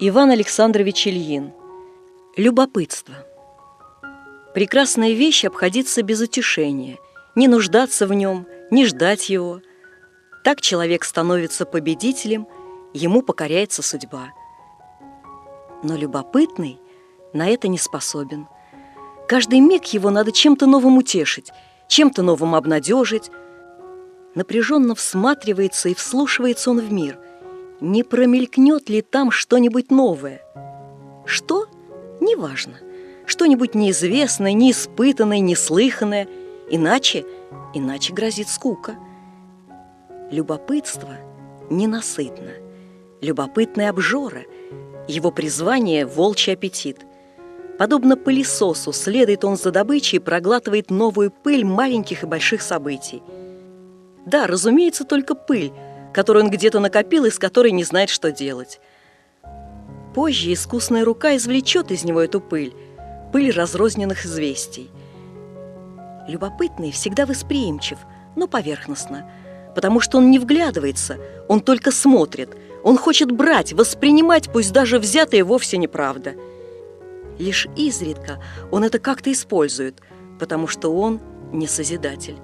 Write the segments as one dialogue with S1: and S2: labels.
S1: Иван Александрович Ильин. Любопытство. Прекрасная вещь — обходиться без утешения, не нуждаться в нем, не ждать его. Так человек становится победителем, ему покоряется судьба. Но любопытный на это не способен. Каждый миг его надо чем-то новым утешить, чем-то новым обнадежить. Напряженно всматривается и вслушивается он в мир. Не промелькнет ли там что-нибудь новое? Что? Неважно. Что-нибудь неизвестное, неиспытанное, неслыханное. Иначе грозит скука. Любопытство ненасытно. Любопытный обжора. Его призвание — волчий аппетит. Подобно пылесосу, следует он за добычей и проглатывает новую пыль маленьких и больших событий. Да, разумеется, только пыль, которую он где-то накопил и с которой не знает, что делать. Позже искусная рука извлечет из него эту пыль разрозненных известий. Любопытный всегда восприимчив, но поверхностно, потому что он не вглядывается, он только смотрит, он хочет брать, воспринимать, пусть даже взятое вовсе неправда. Лишь изредка он это как-то использует, потому что он не созидатель.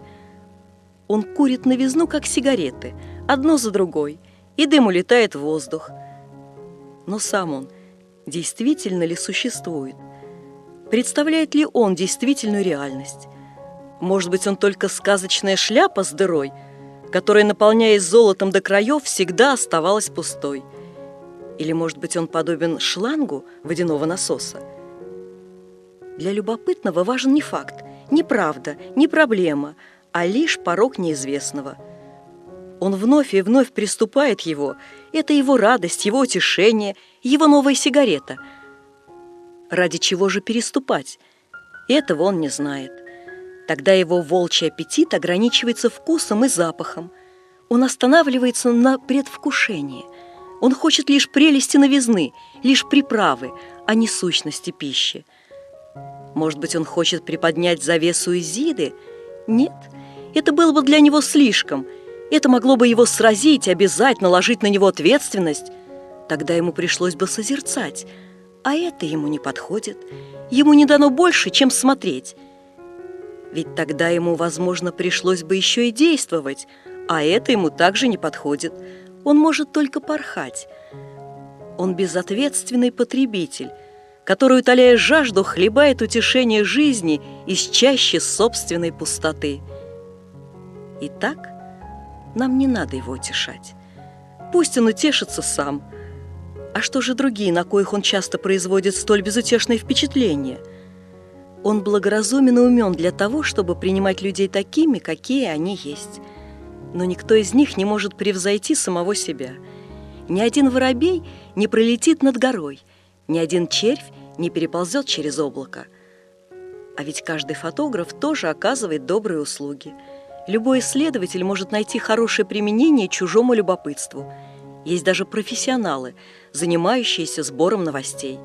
S1: Он курит новизну, как сигареты, одну за другой, и дым улетает в воздух. Но сам он действительно ли существует? Представляет ли он действительную реальность? Может быть, он только сказочная шляпа с дырой, которая, наполняясь золотом до краев, всегда оставалась пустой? Или, может быть, он подобен шлангу водяного насоса? Для любопытного важен не факт, не правда, не проблема, а лишь порог неизвестного. Он вновь и вновь приступает его. Это его радость, его утешение, его новая сигарета. Ради чего же переступать? Этого он не знает. Тогда его волчий аппетит ограничивается вкусом и запахом. Он останавливается на предвкушении. Он хочет лишь прелести новизны, лишь приправы, а не сущности пищи. Может быть, он хочет приподнять завесу Изиды? Нет, это было бы для него слишком. Это могло бы его сразить, обязать, наложить на него ответственность. Тогда ему пришлось бы созерцать, а это ему не подходит. Ему не дано больше, чем смотреть. Ведь тогда ему, возможно, пришлось бы еще и действовать, а это ему также не подходит. Он может только порхать. Он безответственный потребитель, который, утоляя жажду, хлебает утешение жизни из чащи собственной пустоты. Итак, нам не надо его утешать. Пусть он утешится сам. А что же другие, на коих он часто производит столь безутешные впечатления? Он благоразумен и умен для того, чтобы принимать людей такими, какие они есть. Но никто из них не может превзойти самого себя. Ни один воробей не пролетит над горой, ни один червь не переползет через облако. А ведь каждый фотограф тоже оказывает добрые услуги. Любой исследователь может найти хорошее применение чужому любопытству. Есть даже профессионалы, занимающиеся сбором новостей.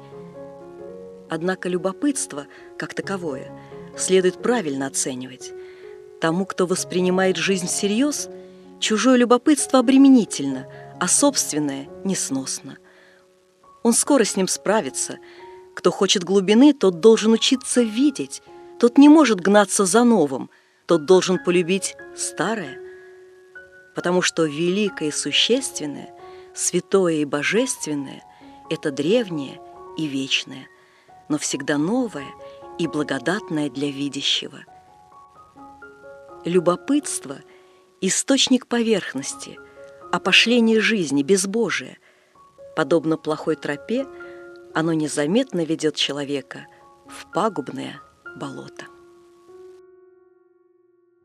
S1: Однако любопытство, как таковое, следует правильно оценивать. Тому, кто воспринимает жизнь всерьез, чужое любопытство обременительно, а собственное несносно. Он скоро с ним справится. Кто хочет глубины, тот должен учиться видеть, тот не может гнаться за новым, тот должен полюбить старое. Потому что великое и существенное, святое и божественное – это древнее и вечное, но всегда новое и благодатное для видящего. Любопытство – источник поверхности, опошление жизни, безбожие. Подобно плохой тропе, оно незаметно ведет человека в пагубное болото.